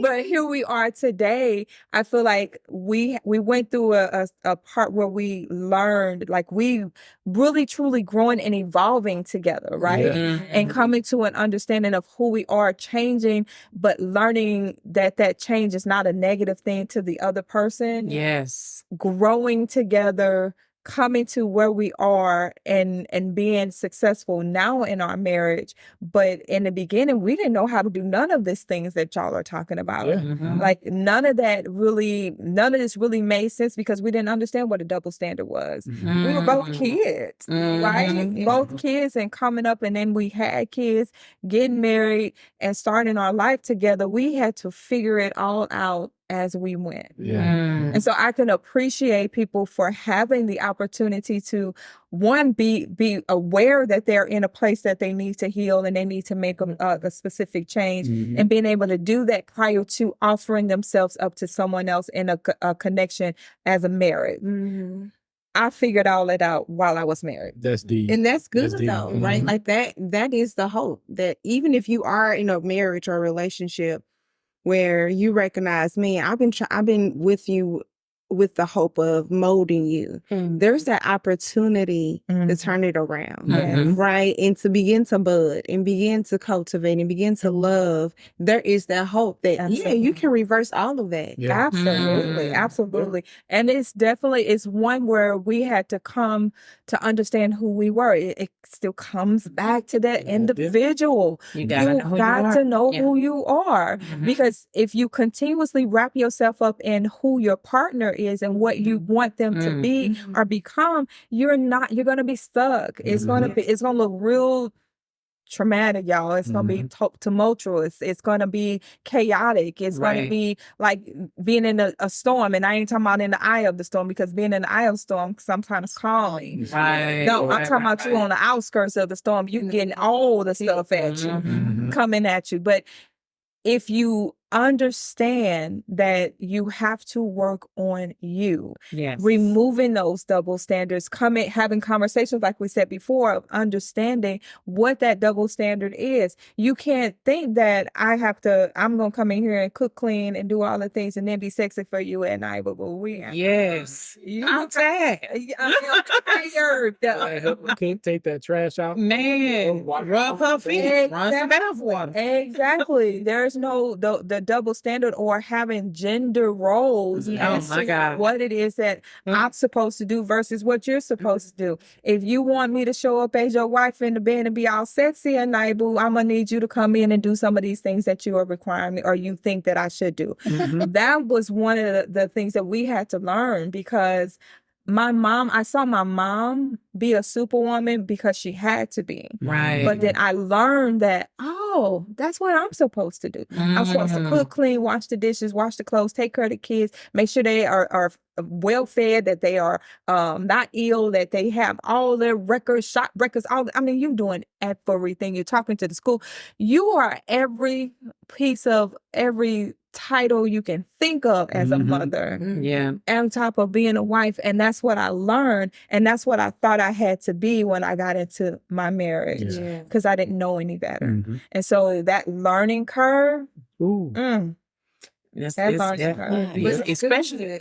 But here we are today. I feel like we went through a part where we learned, like we really truly growing and evolving together, right? And coming to an understanding of who we are, changing, but learning that change is not a negative thing to the other person. Yes. Growing together, coming to where we are and being successful now in our marriage. But in the beginning, we didn't know how to do none of these things that y'all are talking about. Like none of this really made sense because we didn't understand what a double standard was. We were both kids, right? Both kids and coming up, and then we had kids, getting married and starting our life together. We had to figure it all out as we went. And so I can appreciate people for having the opportunity to, one, be aware that they're in a place that they need to heal and they need to make a specific change, and being able to do that prior to offering themselves up to someone else in a connection as a marriage. I figured all that out while I was married. That's deep. And that's good That's deep. though, right? Like that is the hope, that even if you are in a marriage or a relationship where you recognize, man, I've been with you with the hope of molding you. There's that opportunity to turn it around, right? And to begin to bud and begin to cultivate and begin to love. There is that hope that, you can reverse all of that. Yeah. Absolutely. And it's one where we had to come to understand who we were. It still comes back to that individual. You got to know who you are, because if you continuously wrap yourself up in who your partner is and what you want them to be or become, you're going to be stuck. It's going to look real traumatic, y'all. It's going to be tumultuous. It's going to be chaotic. It's going to be like being in a storm. And I ain't talking about in the eye of the storm, because being in the eye of the storm sometimes calming. No, I'm talking about you on the outskirts of the storm. You getting all the stuff at you, coming at you. But if you understand that you have to work on you, removing those double standards, having conversations, like we said before, of understanding what that double standard is. You can't think that I'm going to come in here and cook, clean, and do all the things and then be sexy for you at night. But we I'm tired. I'm tired. Can't take that trash out. Man, rub her feet, run some bath water. Exactly. There's no the double standard or having gender roles. Oh my God. What it is that I'm supposed to do versus what you're supposed to do. If you want me to show up as your wife in the bed and be all sexy at night, boo, I'm gonna need you to come in and do some of these things that you are requiring me or you think that I should do. That was one of the things that we had to learn, because I saw my mom be a superwoman because she had to be. Right. But then I learned that, that's what I'm supposed to do. I'm supposed to cook, clean, wash the dishes, wash the clothes, take care of the kids, make sure they are well fed, that they are not ill, that they have all their records, shop records, you're doing everything. You're talking to the school. You are every piece of every title you can think of as a mother. On top of being a wife. And that's what I learned. And that's what I thought I had to be when I got into my marriage, because I didn't know any better. And so that learning curve, especially.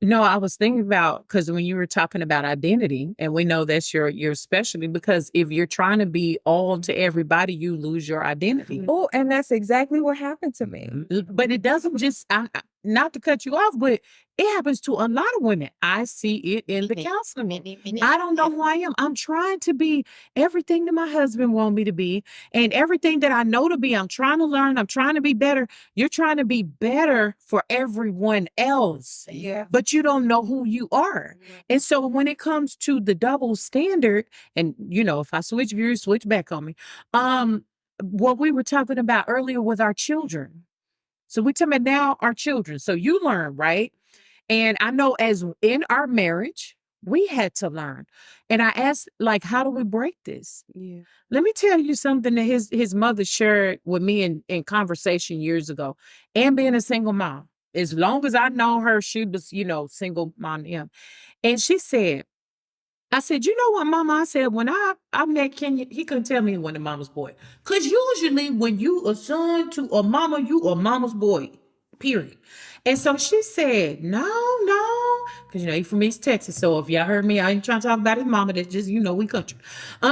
No, I was thinking about, because when you were talking about identity, and we know that's your specialty, because if you're trying to be all to everybody, you lose your identity. Oh, and that's exactly what happened to me. But it doesn't just, not to cut you off, but it happens to a lot of women. I see it in the counseling. I don't know who I am. I'm trying to be everything that my husband wants me to be, and everything that I know to be. I'm trying to learn. I'm trying to be better. You're trying to be better for everyone else, but you don't know who you are. And so when it comes to the double standard, and if I switch gears, switch back on me, what we were talking about earlier with our children. So we're talking about now our children. So you learn, right? And I know as in our marriage, we had to learn. And I asked, how do we break this? Let me tell you something that his mother shared with me in conversation years ago, and being a single mom. As long as I know her, she was, single mom. And she said, I said, you know what, Mama? I said, when I met Kenya, he couldn't tell me when the mama's boy. Because usually when you a son to a mama, you a mama's boy, period. And so she said, no. Because, he from East Texas. So if y'all heard me, I ain't trying to talk about his mama. That's just, we country.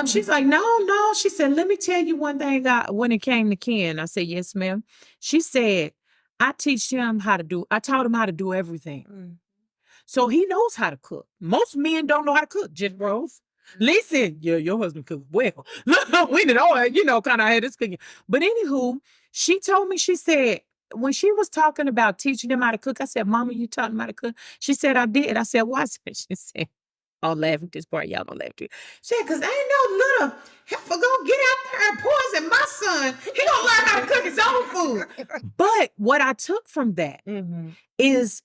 She's like, no. She said, let me tell you one thing when it came to Ken. I said, yes, ma'am. She said, I taught him how to do everything. So he knows how to cook. Most men don't know how to cook, Jen Rose. Listen, your husband cooked well. We didn't all, kind of had this cooking. But anywho, she told me, she said, when she was talking about teaching them how to cook, I said, Mama, you taught them how to cook? She said, I did. I said, why? She said, I'll laugh at this part. Y'all don't laugh at it. She said, because ain't no little heifer gonna get out there and poison my son. He gonna learn how to cook his own food. But what I took from that is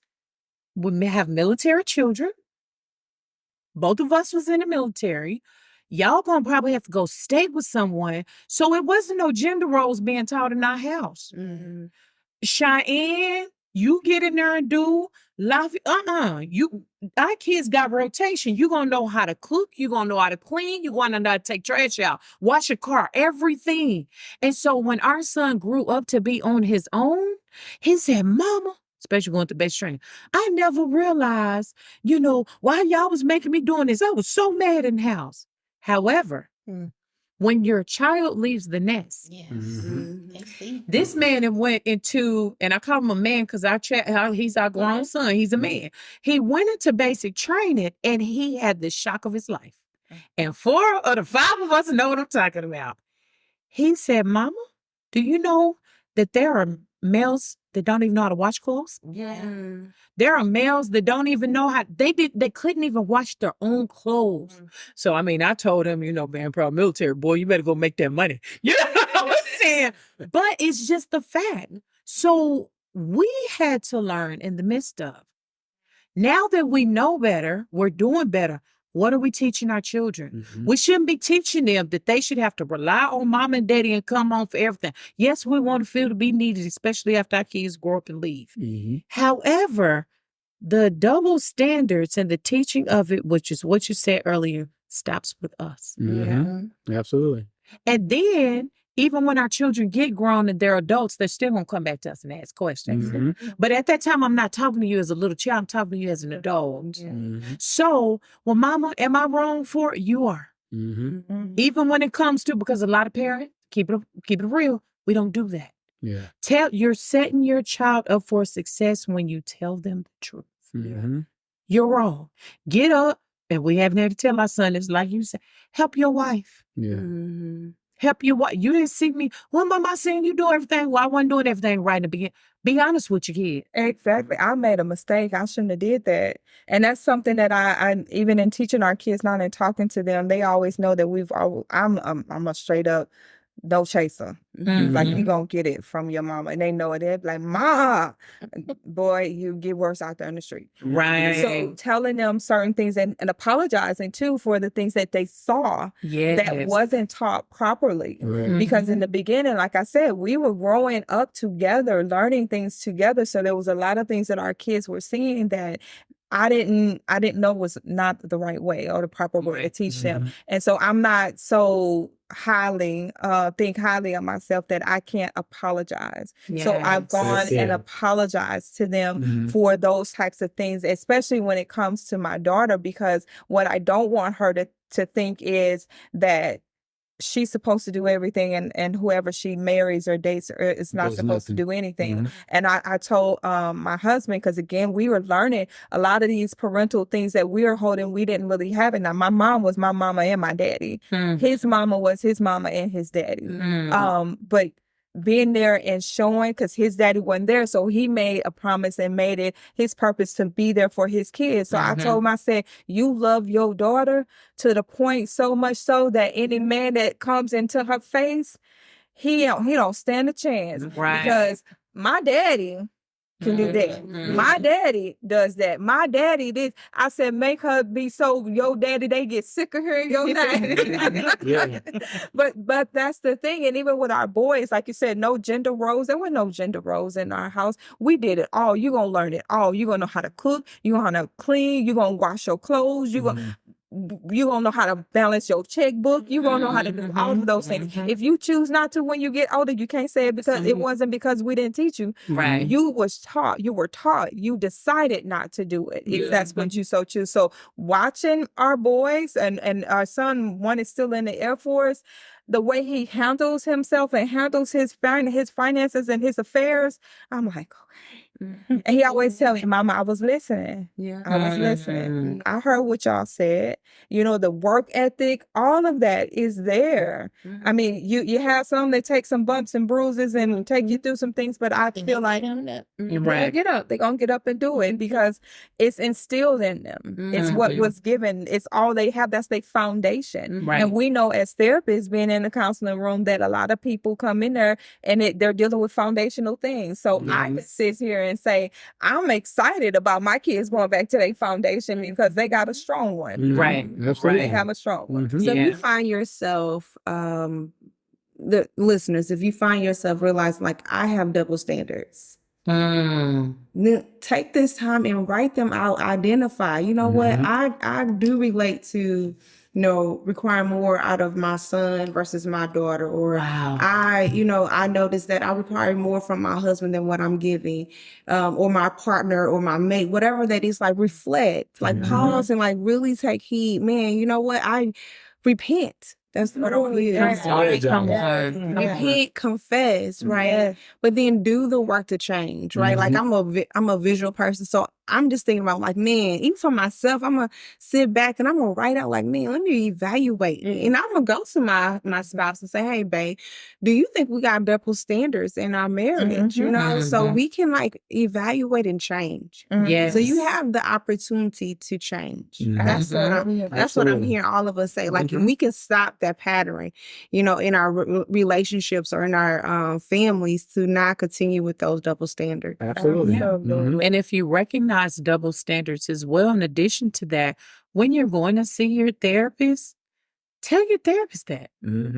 when we have military children, both of us was in the military, y'all gonna probably have to go stay with someone. So it wasn't no gender roles being taught in our house. Cheyenne, you get in there and do life. Our kids got rotation. You gonna know how to cook. You gonna know how to clean. You gonna know how to take trash out, wash your car, everything. And so when our son grew up to be on his own, he said, Mama, especially going to basic training, I never realized, why y'all was making me doing this. I was so mad in the house. However, when your child leaves the nest, this man went into, and I call him a man because he's our grown son. He's a man. He went into basic training and he had the shock of his life. And 4 of the 5 of us know what I'm talking about. He said, Mama, do you know that there are males that don't even know how to wash clothes? There are males that don't even know how, they couldn't even wash their own clothes. So, I told him, being proud military, boy, you better go make that money. You know what I'm saying? But it's just the fact. So we had to learn in the midst of, now that we know better, we're doing better. What are we teaching our children? We shouldn't be teaching them that they should have to rely on mom and daddy and come home for everything. Yes, we want to feel to be needed, especially after our kids grow up and leave. However, the double standards and the teaching of it, which is what you said earlier, stops with us. Absolutely. And then, even when our children get grown and they're adults, they're still going to come back to us and ask questions. But at that time, I'm not talking to you as a little child. I'm talking to you as an adult. So, well, Mama, am I wrong for it? You are. Even when it comes to, because a lot of parents, keep it real, we don't do that. You're setting your child up for success when you tell them the truth. You're wrong. Get up, and we haven't had to tell our son, it's like you said, help your wife. Help you. What you didn't see me. Well, Mama, I seen you do everything. Well, I wasn't doing everything right in the beginning. Be honest with your kid. Exactly. I made a mistake. I shouldn't have did that. And that's something that I even in teaching our kids now and talking to them, they always know that I'm a straight up no chaser. Like, you gonna get it from your mama, and they know it. They're like, Ma, boy, you get worse out there in the street. Right. So telling them certain things and apologizing too for the things that they saw that wasn't taught properly. Because in the beginning, like I said, we were growing up together, learning things together. So there was a lot of things that our kids were seeing that I didn't know was not the right way or the proper way to teach them. And so I'm not so think highly of myself that I can't apologize. So I've gone and apologized to them for those types of things, especially when it comes to my daughter, because what I don't want her to think is that she's supposed to do everything and whoever she marries or dates is not supposed to do anything. And I told my husband, because again, we were learning a lot of these parental things that we were holding, we didn't really have it. Now, my mom was my mama and my daddy. His mama was his mama and his daddy. But being there and showing, because his daddy wasn't there, so he made a promise and made it his purpose to be there for his kids. So I told him, I said, you love your daughter to the point so much so that any man that comes into her face, he don't stand a chance. Because my daddy can do that. My daddy does that. My daddy this. I said, make her be so your daddy, they get sick of hearing your name. But that's the thing. And even with our boys, like you said, no gender roles. There were no gender roles in our house. We did it all. You're gonna learn it all. You're gonna know how to cook, you're gonna know how to clean, you're gonna wash your clothes, you're gonna know how to balance your checkbook. You're going to know how to do all of those things. If you choose not to when you get older, you can't say it because it wasn't because we didn't teach you. You were taught. You decided not to do it if that's what you so choose. So watching our boys and our son, one is still in the Air Force, the way he handles himself and handles his finances and his affairs, I'm like, okay. And he always tell me, Mama, I was listening. Yeah. I was listening. I heard what y'all said. You know, the work ethic, all of that is there. I mean, you have some that take some bumps and bruises and take you through some things, but I feel like they're gonna get up. They're gonna get up and do it because it's instilled in them. It's what was given. It's all they have. That's their foundation. Right. And we know as therapists being in the counseling room that a lot of people come in there and they're dealing with foundational things. So I can sit here and say, I'm excited about my kids going back to their foundation because they got a strong one. Right. Absolutely. They have a strong one. So if you find yourself, the listeners, if you find yourself realizing like I have double standards, then take this time and write them out. Identify. You know what? I do relate to, require more out of my son versus my daughter, or I notice that I require more from my husband than what I'm giving, or my partner or my mate, whatever that is. Like reflect, like pause, and like really take heed. Man, you know what? I repent. That's what I'm here. Repent, confess, right? But then do the work to change, right? Like I'm a visual person, so I'm just thinking about like, man, even for myself, I'm gonna sit back and I'm gonna write out like, man, let me evaluate, and I'm gonna go to my spouse and say, hey, babe, do you think we got double standards in our marriage? So we can like evaluate and change. Yes. So you have the opportunity to change. That's what I'm hearing all of us say. Like, and we can stop that pattern, in our relationships or in our families to not continue with those double standards. Absolutely. And if you recognize double standards as well, in addition to that, when you're going to see your therapist, tell your therapist that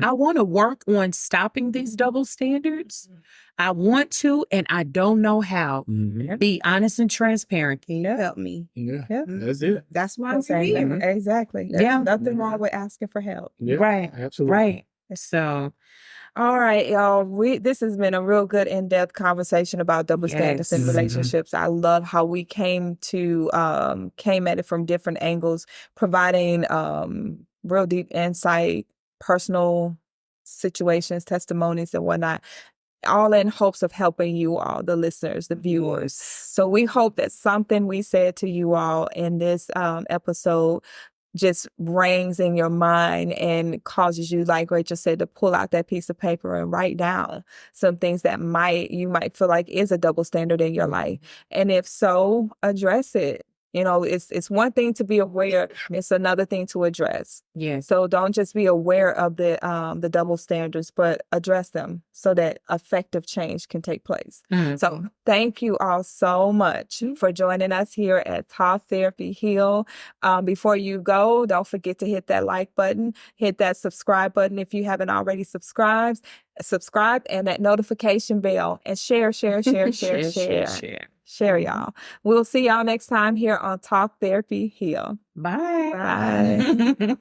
I want to work on stopping these double standards. I want to, and I don't know how. Be honest and transparent. Can you help me? That's it. That's why I'm here. Exactly. There's nothing wrong with asking for help. Right. Absolutely. Right. So, all right, y'all. This has been a real good in-depth conversation about double standards in relationships. I love how we came at it from different angles, providing real deep insight, personal situations, testimonies, and whatnot, all in hopes of helping you all, the listeners, the viewers. So we hope that something we said to you all in this episode just rings in your mind and causes you, like Rachel said, to pull out that piece of paper and write down some things that you might feel like is a double standard in your life. And if so, address it. It's one thing to be aware, it's another thing to address. yeah. So don't just be aware of the double standards, but address them so that effective change can take place. So thank you all so much for joining us here at Talk.Therapy.Heal. Before you go, don't forget to hit that like button, hit that subscribe button if you haven't already subscribed, and that notification bell, and share. Share, y'all. We'll see y'all next time here on Talk Therapy Heal. Bye. Bye.